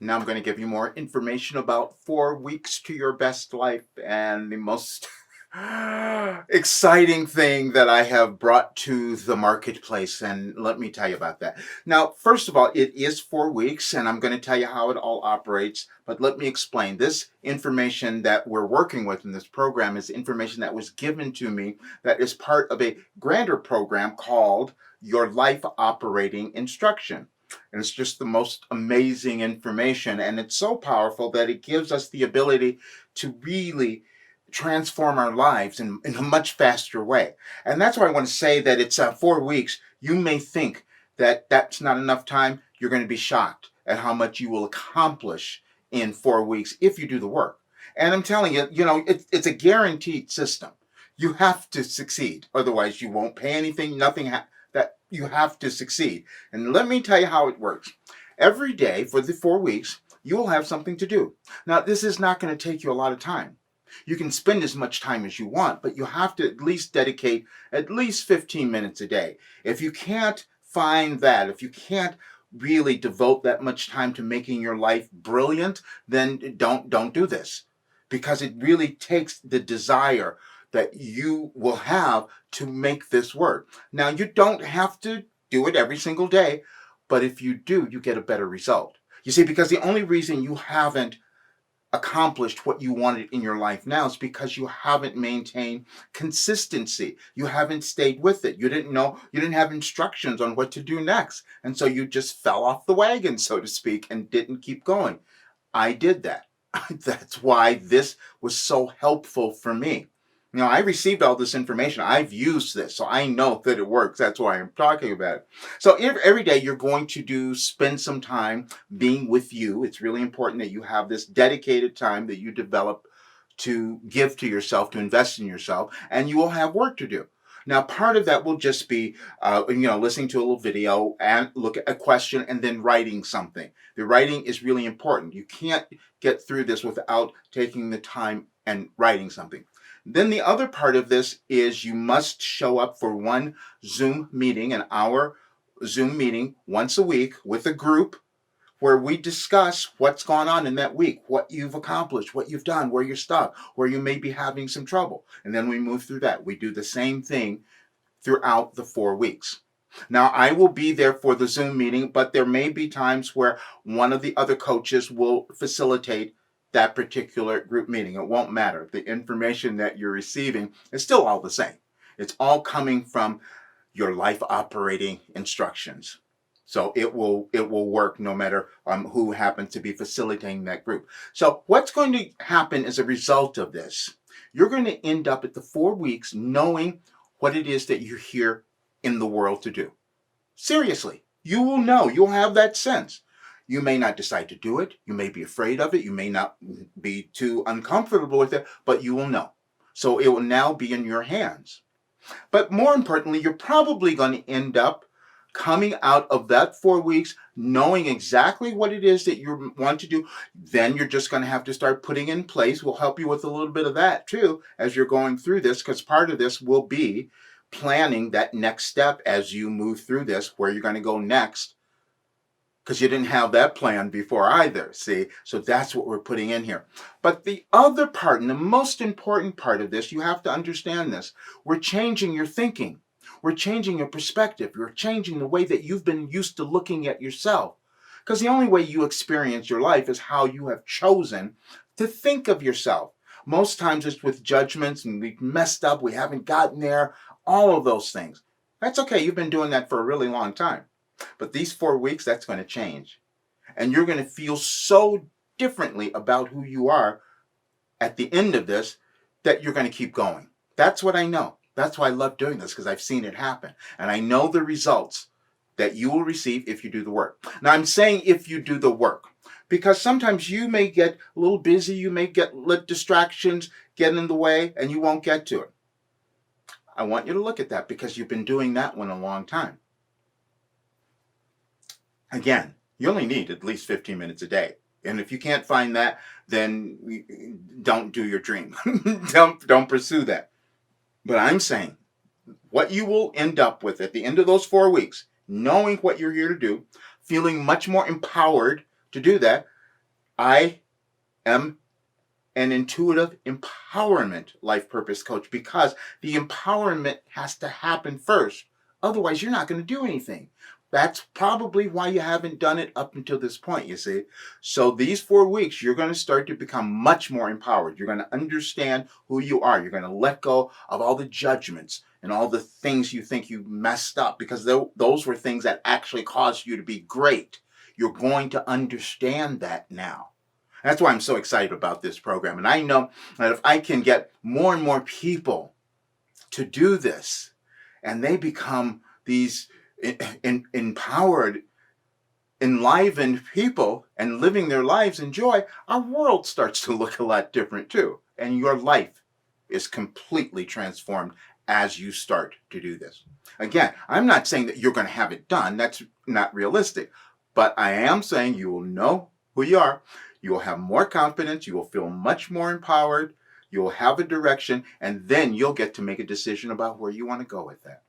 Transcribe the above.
now I'm going to give you more information about 4 weeks to your best life and the most exciting thing that I have brought to the marketplace. And let me tell you about that. Now, first of all, it is 4 weeks, and I'm going to tell you how it all operates. But let me explain. This information that we're working with in this program is information that was given to me that is part of a grander program called Your Life Operating Instruction. And it's just the most amazing information. And it's so powerful that it gives us the ability to really transform our lives in a much faster way. And that's why I want to say that it's 4 weeks. You may think that that's not enough time. You're going to be shocked at how much you will accomplish in 4 weeks if you do the work. And I'm telling you, it's a guaranteed system. You have to succeed. Otherwise, you won't pay anything, nothing. That you have to succeed. And let me tell you how it works. Every day for the 4 weeks, you will have something to do. Now, this is not going to take you a lot of time. You can spend as much time as you want, but you have to at least dedicate at least 15 minutes a day. If you can't find that, if you can't really devote that much time to making your life brilliant, then don't do this, because it really takes the desire that you will have to make this work. Now, you don't have to do it every single day, but if you do, you get a better result. You see, because the only reason you haven't accomplished what you wanted in your life now is because you haven't maintained consistency. You haven't stayed with it. You didn't know, you didn't have instructions on what to do next. And so you just fell off the wagon, so to speak, and didn't keep going. I did that. That's why this was so helpful for me. I received all this information. I've used this, so I know that it works. That's why I'm talking about it. So every day you're going to spend some time being with you. It's really important that you have this dedicated time that you develop to give to yourself, to invest in yourself, and you will have work to do. Now, part of that will just be, listening to a little video and look at a question and then writing something. The writing is really important. You can't get through this without taking the time and writing something. Then the other part of this is you must show up for one Zoom meeting, an hour Zoom meeting once a week with a group where we discuss what's gone on in that week, what you've accomplished, what you've done, where you're stuck, where you may be having some trouble. And then we move through that. We do the same thing throughout the 4 weeks. Now, I will be there for the Zoom meeting, but there may be times where one of the other coaches will facilitate that particular group meeting. It won't matter. The information that you're receiving is still all the same. It's all coming from your life operating instructions. So it will work no matter who happens to be facilitating that group. So what's going to happen as a result of this? You're going to end up at the 4 weeks knowing what it is that you're here in the world to do. Seriously, you will know. You'll have that sense. You may not decide to do it. You may be afraid of it. You may not be too uncomfortable with it, but you will know. So it will now be in your hands. But more importantly, you're probably going to end up coming out of that 4 weeks knowing exactly what it is that you want to do. Then you're just going to have to start putting in place. We'll help you with a little bit of that too as you're going through this, because part of this will be planning that next step as you move through this, where you're going to go next, because you didn't have that plan before either, see? So that's what we're putting in here. But the other part, and the most important part of this, you have to understand this. We're changing your thinking. We're changing your perspective. You're changing the way that you've been used to looking at yourself. Because the only way you experience your life is how you have chosen to think of yourself. Most times it's with judgments, and we've messed up, we haven't gotten there, all of those things. That's okay. You've been doing that for a really long time. But these 4 weeks, that's going to change. And you're going to feel so differently about who you are at the end of this that you're going to keep going. That's what I know. That's why I love doing this, because I've seen it happen. And I know the results that you will receive if you do the work. Now, I'm saying if you do the work, because sometimes you may get a little busy, you may let distractions get in the way, and you won't get to it. I want you to look at that, because you've been doing that one a long time. Again, you only need at least 15 minutes a day. And if you can't find that, then don't do your dream. don't pursue that. But I'm saying what you will end up with at the end of those 4 weeks, knowing what you're here to do, feeling much more empowered to do that, I am an intuitive empowerment life purpose coach because the empowerment has to happen first. Otherwise, you're not going to do anything. That's probably why you haven't done it up until this point, you see. So these 4 weeks, you're going to start to become much more empowered. You're going to understand who you are. You're going to let go of all the judgments and all the things you think you messed up because those were things that actually caused you to be great. You're going to understand that now. That's why I'm so excited about this program. And I know that if I can get more and more people to do this and they become these empowered, enlivened people and living their lives in joy, our world starts to look a lot different too. And your life is completely transformed as you start to do this. Again, I'm not saying that you're going to have it done. That's not realistic. But I am saying you will know who you are. You will have more confidence. You will feel much more empowered. You will have a direction. And then you'll get to make a decision about where you want to go with that.